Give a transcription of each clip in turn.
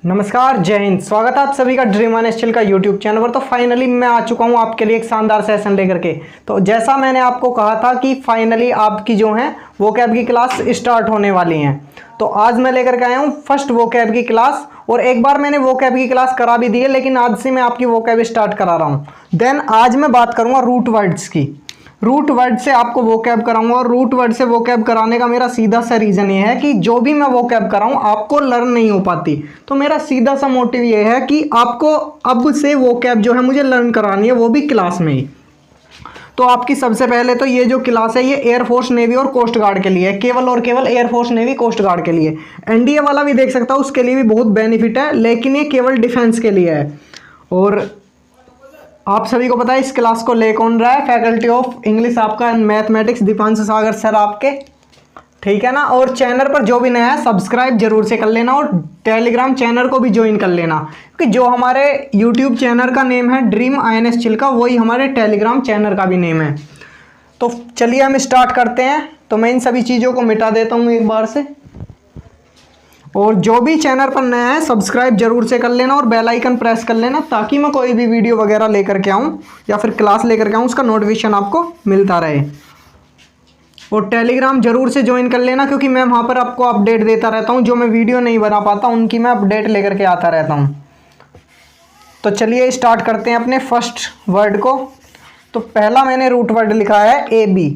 नमस्कार, जय हिंद। स्वागत है आप सभी का ड्रीम ऑन स्टिल का यूट्यूब चैनल पर। तो फाइनली मैं आ चुका हूं आपके लिए एक शानदार सेशन लेकर के। तो जैसा मैंने आपको कहा था कि फाइनली आपकी जो है वोकैब की क्लास स्टार्ट होने वाली हैं। तो आज मैं लेकर के आया हूं फर्स्ट वोकैब की क्लास, और एक बार मैंने वोकैब की क्लास करा भी दी है, लेकिन आज से मैं आपकी वोकैब स्टार्ट करा रहा हूँ। देन आज मैं बात करूँगा रूट वर्ड्स की। रूट वर्ड से आपको वोकैब कराऊंगा, और रूट वर्ड से वोकैब कराने का मेरा सीधा सा रीज़न ये है कि जो भी मैं वोकैब कराऊं आपको लर्न नहीं हो पाती। तो मेरा सीधा सा मोटिव ये है कि आपको अब से वोकैब जो है मुझे लर्न करानी है, वो भी क्लास में ही। तो आपकी सबसे पहले तो ये जो क्लास है ये एयरफोर्स नेवी और कोस्ट गार्ड के लिए है, केवल और केवल एयरफोर्स नेवी कोस्ट गार्ड के लिए। एनडीए वाला भी देख सकता हूँ, उसके लिए भी बहुत बेनिफिट है, लेकिन ये केवल डिफेंस के लिए है। और आप सभी को पता है इस क्लास को ले कौन रहा है? फैकल्टी ऑफ इंग्लिश आपका मैथमेटिक्स दीपांशु सागर सर आपके, ठीक है ना। और चैनल पर जो भी नया है सब्सक्राइब जरूर से कर लेना, और टेलीग्राम चैनल को भी ज्वाइन कर लेना, क्योंकि जो हमारे यूट्यूब चैनल का नेम है ड्रीम ऑन स्टिल का, वही हमारे टेलीग्राम चैनल का भी नेम है। तो चलिए हम स्टार्ट करते हैं। तो मैं इन सभी चीज़ों को मिटा देता हूँ एक बार से, और जो भी चैनल पर नया है सब्सक्राइब जरूर से कर लेना और बेल आइकन प्रेस कर लेना, ताकि मैं कोई भी वीडियो वगैरह लेकर के आऊँ या फिर क्लास लेकर के आऊँ उसका नोटिफिकेशन आपको मिलता रहे। और टेलीग्राम जरूर से ज्वाइन कर लेना, क्योंकि मैं वहाँ पर आपको अपडेट देता रहता हूँ। जो मैं वीडियो नहीं बना पाता उनकी मैं अपडेट लेकर के आता रहता हूँ। तो चलिए स्टार्ट करते हैं अपने फर्स्ट वर्ड को। तो पहला मैंने रूट वर्ड लिखा है ए बी।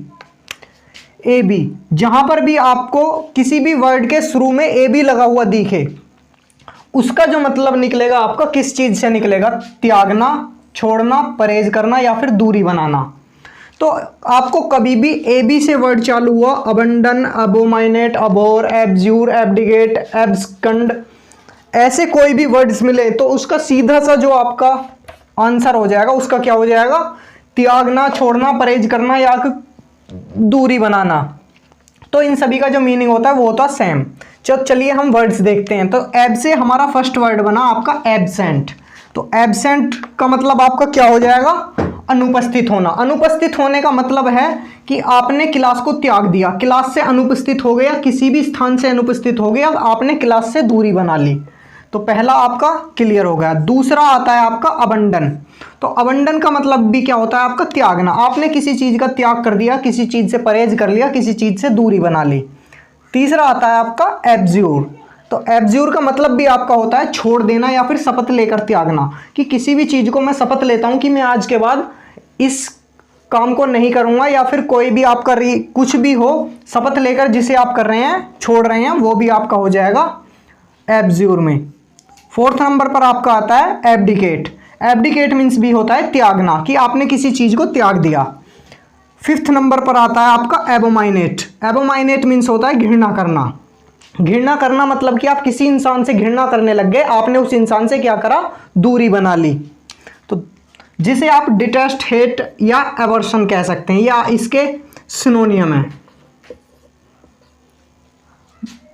ए बी, जहां पर भी आपको किसी भी वर्ड के शुरू में ए बी लगा हुआ दिखे, उसका जो मतलब निकलेगा आपका किस चीज से निकलेगा? त्यागना, छोड़ना, परहेज करना या फिर दूरी बनाना। तो आपको कभी भी ए बी से वर्ड चालू हुआ, अबंडन, अबोमाइनेट, अबोर, एब्ज्यूर, एब्डिगेट, एब्सकंड, ऐसे कोई भी वर्ड्स मिले तो उसका सीधा सा जो आपका आंसर हो जाएगा उसका क्या हो जाएगा? त्यागना, छोड़ना, परहेज करना या दूरी बनाना। तो इन सभी का जो मीनिंग होता है वो होता है सेम। चलिए हम वर्ड्स देखते हैं। तो एब से हमारा फर्स्ट वर्ड बना आपका एब्सेंट। तो एब्सेंट का मतलब आपका क्या हो जाएगा? अनुपस्थित होना। अनुपस्थित होने का मतलब है कि आपने क्लास को त्याग दिया, क्लास से अनुपस्थित हो गया, किसी भी स्थान से अनुपस्थित हो गया, आपने क्लास से दूरी बना ली। तो पहला आपका क्लियर हो गया। दूसरा आता है आपका अबंडन। तो अबंडन का मतलब भी क्या होता है आपका? त्यागना। आपने किसी चीज का त्याग कर दिया, किसी चीज से परहेज कर लिया, किसी चीज से दूरी बना ली। तीसरा आता है आपका एब्ज्यूर। तो एब्ज्यूर का मतलब भी आपका होता है छोड़ देना या फिर शपथ लेकर त्यागना, कि किसी भी चीज को मैं शपथ लेता हूं कि मैं आज के बाद इस काम को नहीं करूंगा, या फिर कोई भी आपका कुछ भी हो, शपथ लेकर जिसे आप कर रहे हैं, छोड़ रहे हैं, वो भी आपका हो जाएगा एब्ज्यूर में। फोर्थ नंबर पर आपका आता है एब्डिकेट। एब्डिकेट मीन्स भी होता है त्यागना, कि आपने किसी चीज को त्याग दिया। फिफ्थ नंबर पर आता है आपका एबोमाइनेट। एबोमाइनेट मीन्स होता है घृणा करना। घृणा करना मतलब कि आप किसी इंसान से घृणा करने लग गए, आपने उस इंसान से क्या करा? दूरी बना ली। तो जिसे आप डिटेस्ट, हेट या एवर्शन कह सकते हैं, या इसके सिनोनियम है।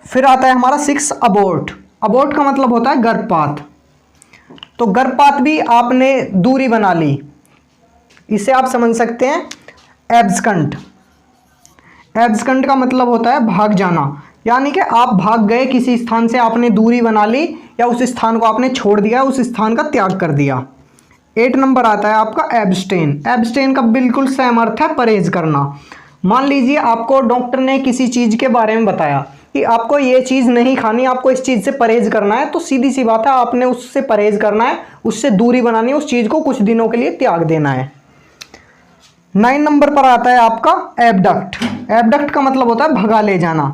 फिर आता है हमारा सिक्स अबोर्ट। अबोर्ट का मतलब होता है गर्भपात। तो गर्भपात भी आपने दूरी बना ली, इसे आप समझ सकते हैं एब्सकंट। एब्सकंट का मतलब होता है भाग जाना, यानी कि आप भाग गए किसी स्थान से, आपने दूरी बना ली, या उस स्थान को आपने छोड़ दिया, उस स्थान का त्याग कर दिया। 8 नंबर आता है आपका एब्स्टेन। एब्स्टेन का बिल्कुल सेम अर्थ है परहेज करना। मान लीजिए आपको डॉक्टर ने किसी चीज के बारे में बताया कि आपको ये चीज़ नहीं खानी, आपको इस चीज़ से परहेज करना है, तो सीधी सी बात है आपने उससे परहेज करना है, उससे दूरी बनानी है, उस चीज़ को कुछ दिनों के लिए त्याग देना है। 9 नंबर पर आता है आपका एबडक्ट। एबडक्ट का मतलब होता है भगा ले जाना।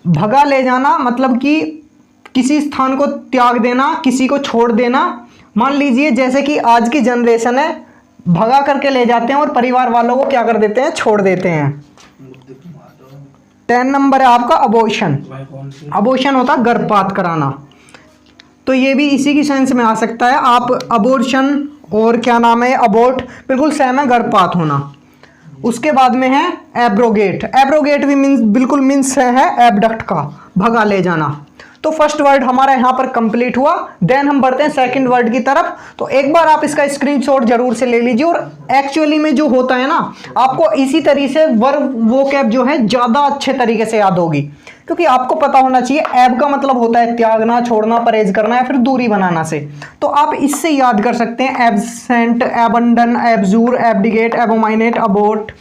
भगा ले जाना मतलब कि किसी स्थान को त्याग देना, किसी को छोड़ देना। मान लीजिए जैसे कि आज की जनरेशन है, भगा करके ले जाते हैं और परिवार वालों को क्या कर देते हैं? छोड़ देते हैं। 10 नंबर है आपका अबॉर्शन। अबॉर्शन होता है गर्भपात कराना। तो ये भी इसी की सेंस में आ सकता है। आप अबॉर्शन और क्या नाम है अबॉर्ट बिल्कुल सेम है, गर्भपात होना। उसके बाद में है एब्रोगेट। एब्रोगेट भी मीन्स बिल्कुल मीन्स है एबडक्ट का, भगा ले जाना। तो फर्स्ट वर्ड हमारा यहाँ पर कंप्लीट हुआ। देन हम बढ़ते हैं सेकंड वर्ड की तरफ। तो एक बार आप इसका स्क्रीनशॉट जरूर से ले लीजिए। और एक्चुअली में जो होता है ना, आपको इसी तरीके से वर्ब वोकैब जो है ज़्यादा अच्छे तरीके से याद होगी, क्योंकि आपको पता होना चाहिए एब का मतलब होता है त्यागना, छोड़ना, परहेज करना या फिर दूरी बनाना से। तो आप इससे याद कर सकते हैं absent, abandon, abjure, abdicate, abominate, abort,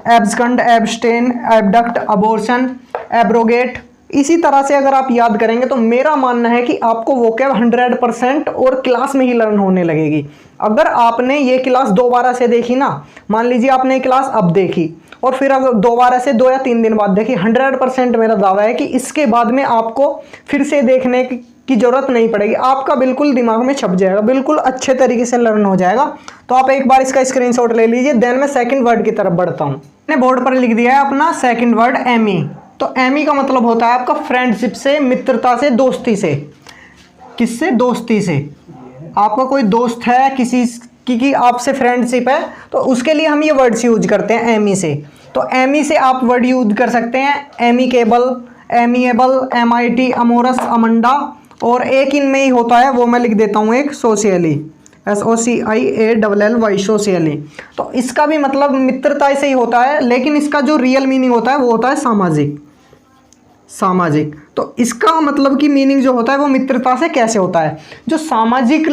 abscond, abstain, abduct, abortion, abrogate. इसी तरह से अगर आप याद करेंगे तो मेरा मानना है कि आपको वोकैब 100% और क्लास में ही लर्न होने लगेगी। अगर आपने ये क्लास दोबारा से देखी ना, मान लीजिए आपने ये क्लास अब देखी और फिर अगर दोबारा से 2 या 3 दिन बाद देखी, 100% मेरा दावा है कि इसके बाद में आपको फिर से देखने की जरूरत नहीं पड़ेगी, आपका बिल्कुल दिमाग में छप जाएगा, बिल्कुल अच्छे तरीके से लर्न हो जाएगा। तो आप एक बार इसका स्क्रीनशॉट ले लीजिए। देन मैं सेकंड वर्ड की तरफ बढ़ता हूँ। मैंने बोर्ड पर लिख दिया है अपना सेकंड वर्ड एमी। तो एमी का मतलब होता है आपका फ्रेंडशिप से, मित्रता से, दोस्ती से। किससे? दोस्ती से। आपका कोई दोस्त है, किसी की आपसे फ्रेंडशिप है, तो उसके लिए हम ये वर्ड्स यूज करते हैं एमी से। तो एमी से आप वर्ड यूज कर सकते हैं amicable, amiable, MIT, amorous, Amanda, और एक इनमें ही होता है, वो मैं लिख देता हूँ एक, सोशियली, SOCIALLY, सोशियली। तो इसका भी मतलब मित्रता से ही होता है, लेकिन इसका जो रियल मीनिंग होता है वो होता है सामाजिक। सामाजिक। तो इसका मतलब की मीनिंग जो होता है वो मित्रता से कैसे होता है। जो सामाजिक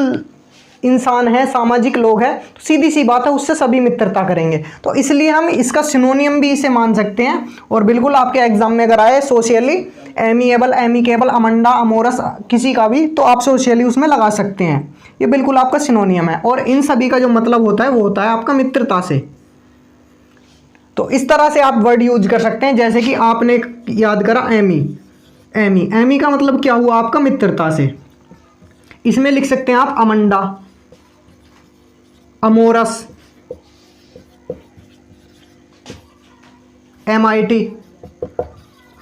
इंसान है, सामाजिक लोग हैं, तो सीधी सी बात है उससे सभी मित्रता करेंगे। तो इसलिए हम इसका सिनोनियम भी इसे मान सकते हैं। और बिल्कुल आपके एग्जाम में अगर आए socially, amiable, amicable, Amanda, amorous, किसी का भी, तो आप सोशियली उसमें लगा सकते हैं। ये बिल्कुल आपका सिनोनियम है। और इन सभी का जो मतलब होता है वो होता है आपका मित्रता से। तो इस तरह से आप वर्ड यूज कर सकते हैं। जैसे कि आपने याद करा एमी, एमी, एमी का मतलब क्या हुआ आपका मित्रता से। इसमें लिख सकते हैं आप अमंडा, अमोरस, MIT।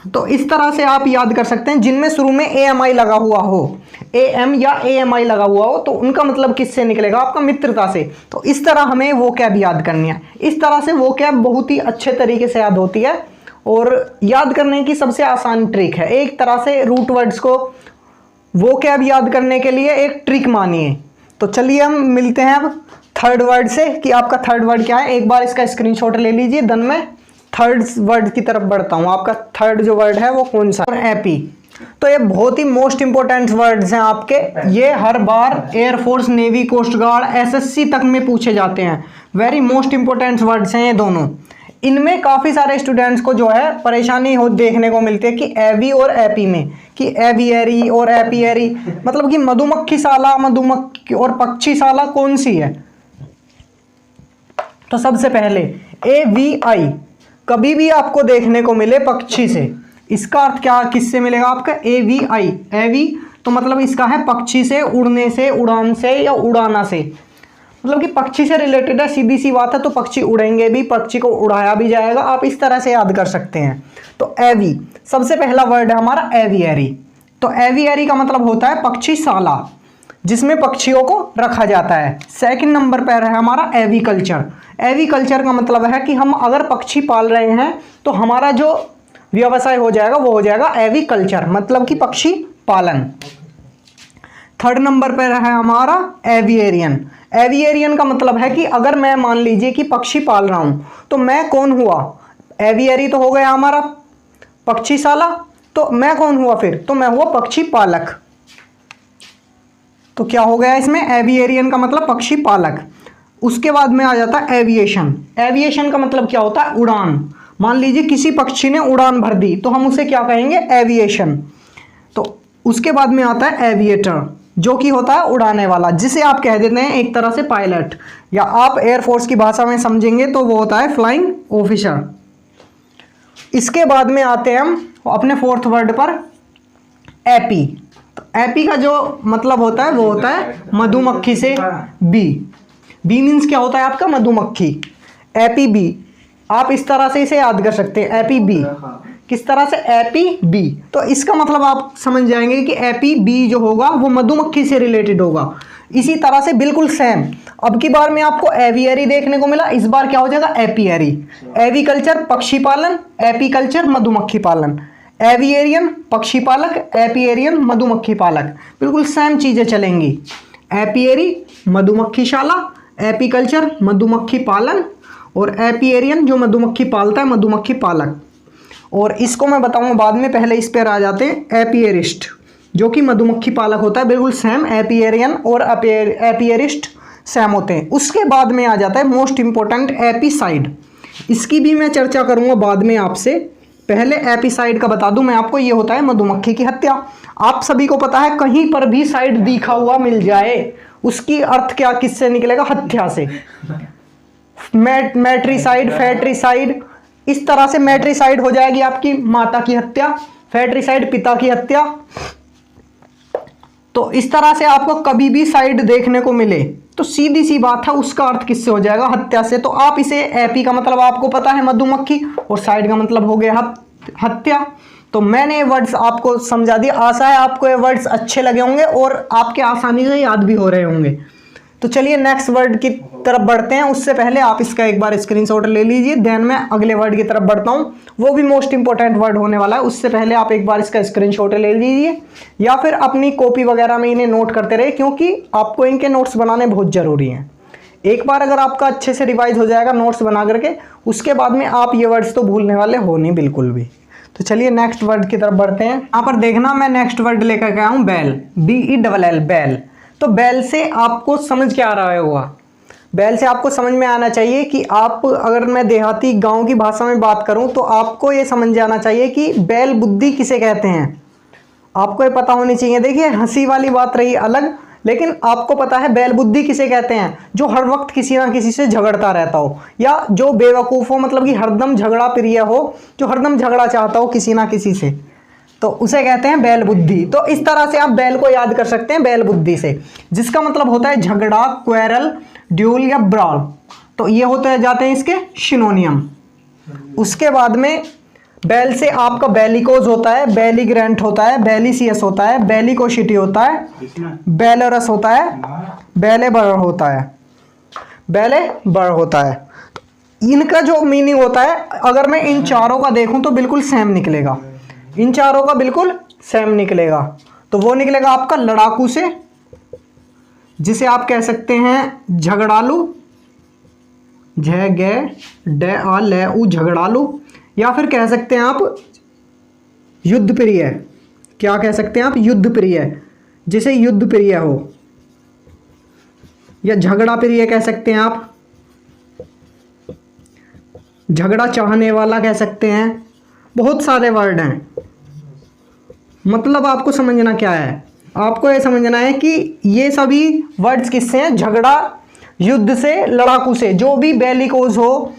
तो इस तरह से आप याद कर सकते हैं जिनमें शुरू में AMI लगा हुआ हो, AM या AMI लगा हुआ हो, तो उनका मतलब किससे निकलेगा? आपका मित्रता से। तो इस तरह हमें वो कैब याद करनी है। इस तरह से वो कैब बहुत ही अच्छे तरीके से याद होती है और याद करने की सबसे आसान ट्रिक है। एक तरह से रूट वर्ड्स को वो कैब याद करने के लिए एक ट्रिक मानिए। तो चलिए हम मिलते हैं अब थर्ड वर्ड से कि आपका थर्ड वर्ड क्या है। एक बार इसका स्क्रीनशॉट ले लीजिए। देन मैं थर्ड वर्ड की तरफ बढ़ता हूँ। आपका थर्ड जो वर्ड है वो कौन सा? एपी। तो ये बहुत ही मोस्ट इंपॉर्टेंट वर्ड्स हैं आपके। ये हर बार air force, navy, coast guard, SSC तक में पूछे जाते हैं। वेरी मोस्ट इंपॉर्टेंट वर्ड्स हैं ये दोनों। इनमें काफ़ी सारे स्टूडेंट्स को जो है परेशानी हो देखने को मिलती है कि एवी और एपी में, कि एवियरी और एपियरी, मतलब कि मधुमक्खी शाला, मधुमक्खी और पक्षी शाला कौन सी है। तो सबसे पहले AVI कभी भी आपको देखने को मिले पक्षी से, इसका अर्थ क्या किससे मिलेगा आपका? AVI। एवी तो मतलब इसका है पक्षी से, उड़ने से, उड़ान से या उड़ाना से, मतलब कि पक्षी से रिलेटेड है। सीधी सी बात है। तो पक्षी उड़ेंगे भी, पक्षी को उड़ाया भी जाएगा। आप इस तरह से याद कर सकते हैं। तो एवी सबसे पहला वर्ड है हमारा एवियरी। तो एवियरी का मतलब होता है पक्षीशाला, जिसमें पक्षियों को रखा जाता है। सेकंड नंबर पर है हमारा एविकल्चर। एविकल्चर का मतलब है कि हम अगर पक्षी पाल रहे हैं तो हमारा जो व्यवसाय हो जाएगा वो हो जाएगा एविकल्चर, मतलब कि पक्षी पालन। थर्ड नंबर पर है हमारा एविएरियन। एविएरियन का मतलब है कि अगर मैं मान लीजिए कि पक्षी पाल रहा हूं तो मैं कौन हुआ? एवियरी तो हो गया हमारा पक्षीशाला, तो मैं कौन हुआ फिर? तो मैं हुआ पक्षी पालक। तो क्या हो गया इसमें? एविएरियन का मतलब पक्षी पालक। उसके बाद में आ जाता है एविएशन। एविएशन का मतलब क्या होता है? उड़ान। मान लीजिए किसी पक्षी ने उड़ान भर दी तो हम उसे क्या कहेंगे? एविएशन। तो उसके बाद में आता है एविएटर, जो कि होता है उड़ाने वाला, जिसे आप कह देते हैं एक तरह से पायलट, या आप एयरफोर्स की भाषा में समझेंगे तो वो होता है फ्लाइंग ऑफिसर। इसके बाद में आते हैं हम अपने फोर्थ वर्ड पर, एपी। तो एपी का जो मतलब होता है वो होता है मधुमक्खी से बी। बी मीन्स क्या होता है आपका? मधुमक्खी। एपी बी, आप इस तरह से इसे याद कर सकते हैं। एपी बी किस तरह से? AP B. तो इसका मतलब आप समझ जाएंगे कि एपी बी जो होगा वो मधुमक्खी से रिलेटेड होगा। इसी तरह से बिल्कुल सेम, अब की बार में आपको एवियरी देखने को मिला, इस बार क्या हो जाएगा? एपियरी। एविकल्चर पक्षी पालन, एपिकल्चर मधुमक्खी पालन। एविएरियन पक्षी पालक, एपिएरियन मधुमक्खी पालक, बिल्कुल सेम चीज़ें चलेंगी। एपिएरी मधुमक्खीशाला, एपीकल्चर मधुमक्खी पालन, और एपिएरियन जो मधुमक्खी पालता है मधुमक्खी पालक। और इसको मैं बताऊंगा बाद में, पहले इस पर आ जाते हैं। एपिएरिस्ट जो कि मधुमक्खी पालक होता है, बिल्कुल सेम। एपिएरियन और एपिएरिस्ट सेम होते हैं। उसके बाद में आ जाता है मोस्ट इंपॉर्टेंट एपिसाइड। इसकी भी मैं चर्चा करूंगा बाद में आपसे। पहले एपिसाइड का बता दूं मैं आपको, ये होता है मधुमक्खी की हत्या। आप सभी को पता है कहीं पर भी साइड दिखा हुआ मिल जाए, उसकी अर्थ क्या किससे निकलेगा? हत्या से। मैट्रिसाइड, फैट्रिसाइड, इस तरह से मैट्रिसाइड हो जाएगी आपकी माता की हत्या, फैट्रिसाइड पिता की हत्या। तो इस तरह से आपको कभी भी साइड देखने को मिले तो सीधी सी बात है उसका अर्थ किससे हो जाएगा? हत्या से। तो आप इसे एपी का मतलब आपको पता है मधुमक्खी, और साइड का मतलब हो गया हत्या। तो मैंने ये वर्ड्स आपको समझा दिया। आशा है आपको ये वर्ड्स अच्छे लगे होंगे और आपके आसानी से याद भी हो रहे होंगे। तो चलिए नेक्स्ट वर्ड की तरफ बढ़ते हैं। उससे पहले आप इसका एक बार स्क्रीनशॉट ले लीजिए, देन मैं अगले वर्ड की तरफ बढ़ता हूँ, वो भी मोस्ट इंपॉर्टेंट वर्ड होने वाला है। उससे पहले आप एक बार इसका स्क्रीनशॉट ले लीजिए या फिर अपनी कॉपी वगैरह में इन्हें नोट करते रहे, क्योंकि आपको इनके नोट्स बनाने बहुत ज़रूरी हैं। एक बार अगर आपका अच्छे से रिवाइज हो जाएगा नोट्स बना करके, उसके बाद में आप ये वर्ड्स तो भूलने वाले हो नहीं बिल्कुल भी। तो चलिए नेक्स्ट वर्ड की तरफ बढ़ते हैं। यहाँ पर देखना मैं नेक्स्ट वर्ड लेकर के आया हूँ बैल, BELL, बैल। तो बैल से आपको समझ क्या आ रहा होगा? बैल से आपको समझ में आना चाहिए कि आप, अगर मैं देहाती गांव की भाषा में बात करूं तो आपको ये समझ जाना चाहिए कि बैल बुद्धि किसे कहते हैं। आपको ये पता होनी चाहिए। देखिए हंसी वाली बात रही अलग, लेकिन आपको पता है बैल बुद्धि किसे कहते हैं? जो हर वक्त किसी ना किसी से झगड़ता रहता हो, या जो बेवकूफ़ हो, मतलब कि हरदम झगड़ा प्रिय हो, जो हरदम झगड़ा चाहता हो किसी ना किसी से, तो उसे कहते हैं बैल बुद्धि। तो इस तरह से आप बैल को याद कर सकते हैं बैल बुद्धि से, जिसका मतलब होता है झगड़ा, क्वेरल, ड्यूल या ब्रॉल। तो ये होते जाते हैं इसके सिनोनियम। उसके बाद में बैल से आपका बेलिकोज होता है, बेलीग्रेंट होता है, बेलिसियस होता है, बेलिकोसिटी होता है, बेलरस होता है, बेलेबर होता है, बेलेबर होता है। तो इनका जो मीनिंग होता है, अगर मैं इन चारों का देखूं तो बिल्कुल सेम निकलेगा। इन चारों का बिल्कुल सेम निकलेगा। तो वो निकलेगा आपका लड़ाकू से, जिसे आप कह सकते हैं झगड़ालू, झ-ग-ड-आ-ल-उ, झगड़ालू। या फिर कह सकते हैं आप युद्ध प्रिय। क्या कह सकते हैं आप? युद्ध प्रिय, जिसे युद्ध प्रिय हो, या झगड़ा प्रिय कह सकते हैं आप, झगड़ा चाहने वाला कह सकते हैं। बहुत सारे वर्ड हैं। मतलब आपको समझना क्या है? आपको ये समझना है कि ये सभी वर्ड्स किससे हैं? झगड़ा, युद्ध से, लड़ाकू से। जो भी बेलिकोज हो,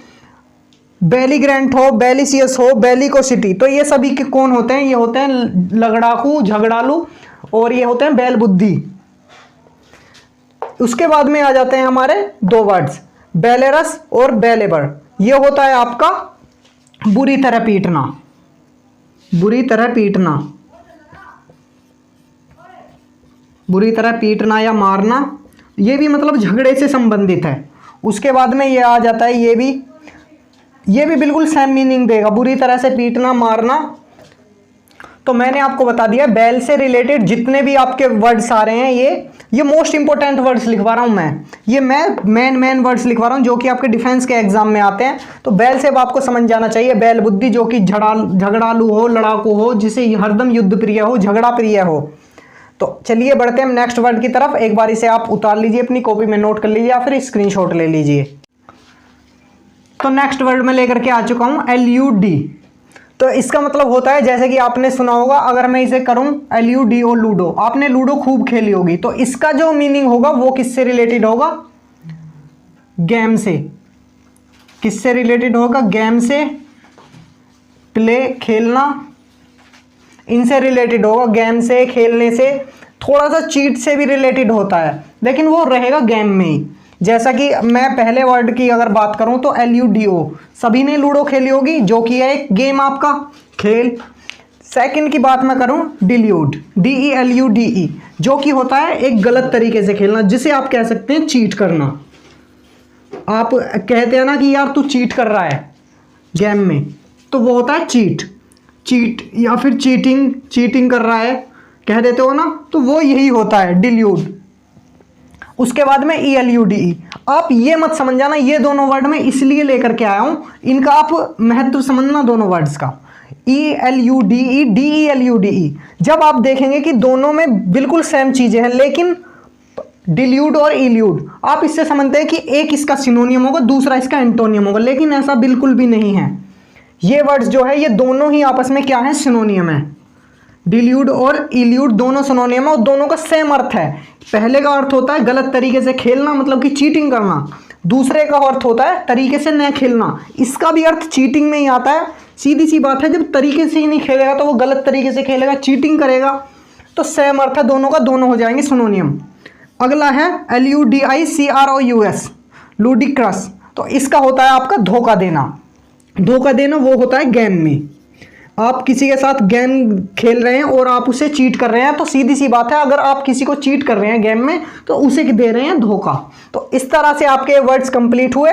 बेलीग्रेंट हो, बेलिसियस हो, बेलिकोसिटी, तो ये सभी के कौन होते हैं? ये होते हैं लड़ाकू, झगड़ालू, और ये होते हैं बैल बुद्धि। उसके बाद में आ जाते हैं हमारे दो वर्ड्स, बेलेरस और बेलेबर। ये होता है आपका बुरी तरह पीटना, बुरी तरह पीटना, बुरी तरह पीटना या मारना। ये भी मतलब झगड़े से संबंधित है। उसके बाद में ये आ जाता है, ये भी बिल्कुल सेम मीनिंग देगा, बुरी तरह से पीटना, मारना। तो मैंने आपको बता दिया बैल से रिलेटेड जितने भी आपके वर्ड्स आ रहे हैं, ये मोस्ट इंपॉर्टेंट वर्ड्स लिखवा रहा हूं मैं। ये मैं मेन वर्ड्स लिखवा रहा हूं जो कि आपके डिफेंस के एग्जाम में आते हैं। तो बैल से अब आपको समझ जाना चाहिए बैल बुद्धि, जो कि झगड़ालू हो, लड़ाकू हो, जिसे हरदम युद्ध प्रिय हो, झगड़ा प्रिय हो। तो चलिए बढ़ते हैं नेक्स्ट वर्ड की तरफ। एक बार इसे आप उतार लीजिए, अपनी कॉपी में नोट कर लीजिए या फिर स्क्रीनशॉट ले लीजिए। तो नेक्स्ट वर्ड में लेकर के आ चुका हूं LUD। तो इसका मतलब होता है, जैसे कि आपने सुना होगा, अगर मैं इसे करूं LUDO, लूडो। आपने लूडो खूब खेली होगी, तो इसका जो मीनिंग होगा वो किससे रिलेटेड होगा? गेम से। किससे रिलेटेड होगा? गेम से, प्ले, खेलना, इनसे रिलेटेड होगा। गेम से, खेलने से, थोड़ा सा चीट से भी रिलेटेड होता है, लेकिन वो रहेगा गेम में ही। जैसा कि मैं पहले वर्ड की अगर बात करूं तो LUDO, सभी ने लूडो खेली होगी, जो कि है एक गेम आपका, खेल। सेकंड की बात मैं करूं डिल्यूड, DELUDE, जो कि होता है एक गलत तरीके से खेलना, जिसे आप कह सकते हैं चीट करना। आप कहते हैं ना कि यार तू चीट कर रहा है गेम में, तो वो होता है चीट। चीट या फिर चीटिंग कर रहा है कह देते हो ना, तो वो यही होता है डिल्यूड। उसके बाद में ELUDE, आप ये मत समझ जाना, ये दोनों वर्ड मैं इसलिए लेकर के आया हूं, इनका आप महत्व समझना दोनों वर्ड्स का। ELUDE, DELUDE, जब आप देखेंगे कि दोनों में बिल्कुल सेम चीजें हैं, लेकिन डिल्यूड और इल्यूड आप इससे समझते हैं कि एक इसका सिनोनियम होगा, दूसरा इसका एंटोनियम होगा, लेकिन ऐसा बिल्कुल भी नहीं है। ये वर्ड्स जो है ये दोनों ही आपस में क्या है, सिनोनियम है। डिल्यूड और इल्यूड दोनों सिनोनियम है और दोनों का सेम अर्थ है। पहले का अर्थ होता है गलत तरीके से खेलना, मतलब कि चीटिंग करना। दूसरे का अर्थ होता है तरीके से न खेलना, इसका भी अर्थ चीटिंग में ही आता है। सीधी सी बात है, जब तरीके से ही नहीं खेलेगा तो वो गलत तरीके से खेलेगा, चीटिंग करेगा, तो सेम अर्थ है दोनों का, दोनों हो जाएंगे सिनोनियम। अगला है LUDICROUS, लूडिक्रस, तो इसका होता है आपका धोखा देना। धोखा देना वो होता है गेम में, आप किसी के साथ गेम खेल रहे हैं और आप उसे चीट कर रहे हैं, तो सीधी सी बात है अगर आप किसी को चीट कर रहे हैं गेम में तो उसे दे रहे हैं धोखा। तो इस तरह से आपके वर्ड्स कंप्लीट हुए।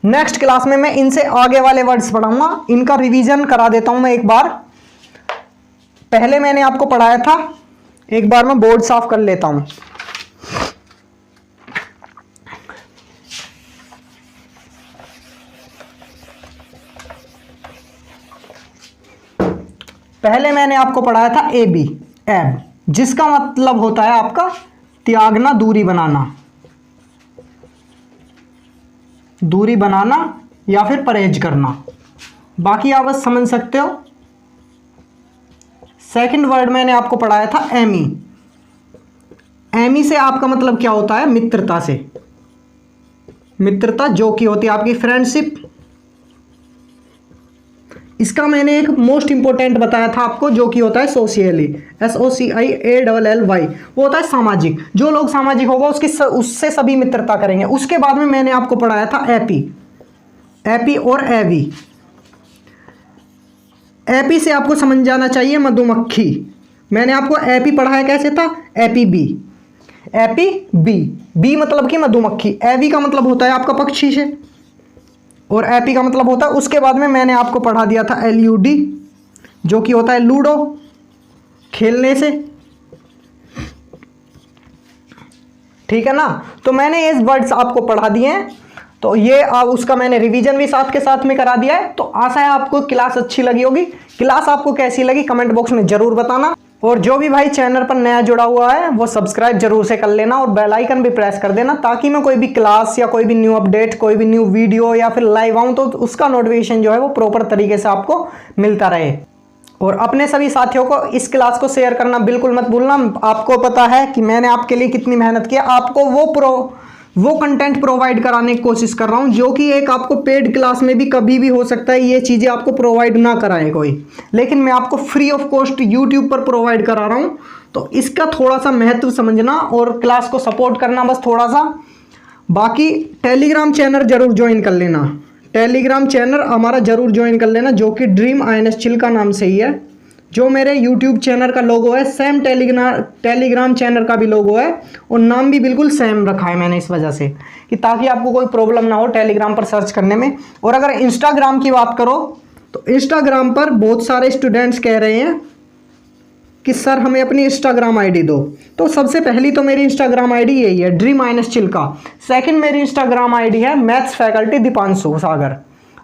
नेक्स्ट क्लास में मैं इनसे आगे वाले वर्ड्स पढ़ाऊंगा, इनका रिवीजन करा देता हूं मैं एक बार। पहले मैंने आपको पढ़ाया था, एक बार मैं बोर्ड साफ कर लेता हूं। पहले मैंने आपको पढ़ाया था एब, जिसका मतलब होता है आपका त्यागना, दूरी बनाना या फिर परहेज करना, बाकी आप बस समझ सकते हो। सेकंड वर्ड मैंने आपको पढ़ाया था एमी से आपका मतलब क्या होता है, मित्रता से, मित्रता जो कि होती है आपकी फ्रेंडशिप। इसका मैंने एक मोस्ट इंपोर्टेंट बताया था आपको, जो कि होता है सोशियली, SOCIALLY, वो होता है सामाजिक। जो लोग सामाजिक होगा उससे सभी मित्रता करेंगे। उसके बाद में मैंने आपको पढ़ाया था एपी और एवी। एपी से आपको समझ जाना चाहिए मधुमक्खी। मैंने आपको एपी पढ़ाया कैसे था, एपी बी मतलब कि मधुमक्खी, एवी का मतलब होता है आपका पक्षी से, और एपी का मतलब होता है। उसके बाद में मैंने आपको पढ़ा दिया था LUD, जो कि होता है लूडो, खेलने से, ठीक है ना। तो मैंने ये वर्ड्स आपको पढ़ा दिए हैं, तो ये उसका मैंने रिवीजन भी साथ के साथ में करा दिया है। तो आशा है आपको क्लास अच्छी लगी होगी। क्लास आपको कैसी लगी कमेंट बॉक्स में जरूर बताना, और जो भी भाई चैनल पर नया जुड़ा हुआ है वो सब्सक्राइब जरूर से कर लेना और बेल आइकन भी प्रेस कर देना, ताकि मैं कोई भी क्लास या कोई भी न्यू अपडेट, कोई भी न्यू वीडियो या फिर लाइव आऊँ तो उसका नोटिफिकेशन जो है वो प्रॉपर तरीके से आपको मिलता रहे। और अपने सभी साथियों को इस क्लास को शेयर करना बिल्कुल मत भूलना। आपको पता है कि मैंने आपके लिए कितनी मेहनत की है, आपको वो कंटेंट प्रोवाइड कराने की कोशिश कर रहा हूं, जो कि एक आपको पेड क्लास में भी कभी भी हो सकता है ये चीज़ें आपको प्रोवाइड ना कराए कोई, लेकिन मैं आपको फ्री ऑफ कॉस्ट यूट्यूब पर प्रोवाइड करा रहा हूं। तो इसका थोड़ा सा महत्व समझना और क्लास को सपोर्ट करना बस थोड़ा सा। बाकी टेलीग्राम चैनल जरूर ज्वाइन कर लेना, टेलीग्राम चैनल हमारा जरूर ज्वाइन कर लेना, जो कि ड्रीम INS चिल का नाम से ही है। जो मेरे YouTube चैनल का लोगो है सेम टेलीग्राम चैनल का भी लोगो है, और नाम भी बिल्कुल सेम रखा है मैंने इस वजह से कि ताकि आपको कोई प्रॉब्लम ना हो टेलीग्राम पर सर्च करने में। और अगर इंस्टाग्राम की बात करो तो इंस्टाग्राम पर बहुत सारे स्टूडेंट्स कह रहे हैं कि सर हमें अपनी इंस्टाग्राम ID दो। तो सबसे पहली तो मेरी इंस्टाग्राम ID यही है, ड्रीम INS चिल का। सेकेंड मेरी इंस्टाग्राम ID है मैथ्स फैकल्टी दीपांशु सागर,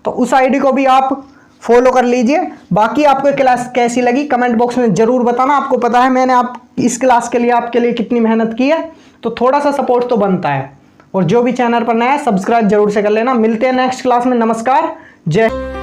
तो उस ID को भी आप फॉलो कर लीजिए। बाकी आपको क्लास कैसी लगी कमेंट बॉक्स में जरूर बताना। आपको पता है मैंने इस क्लास के लिए आपके लिए कितनी मेहनत की है, तो थोड़ा सा सपोर्ट तो बनता है। और जो भी चैनल पर नया है सब्सक्राइब जरूर से कर लेना। मिलते हैं नेक्स्ट क्लास में। नमस्कार, जय।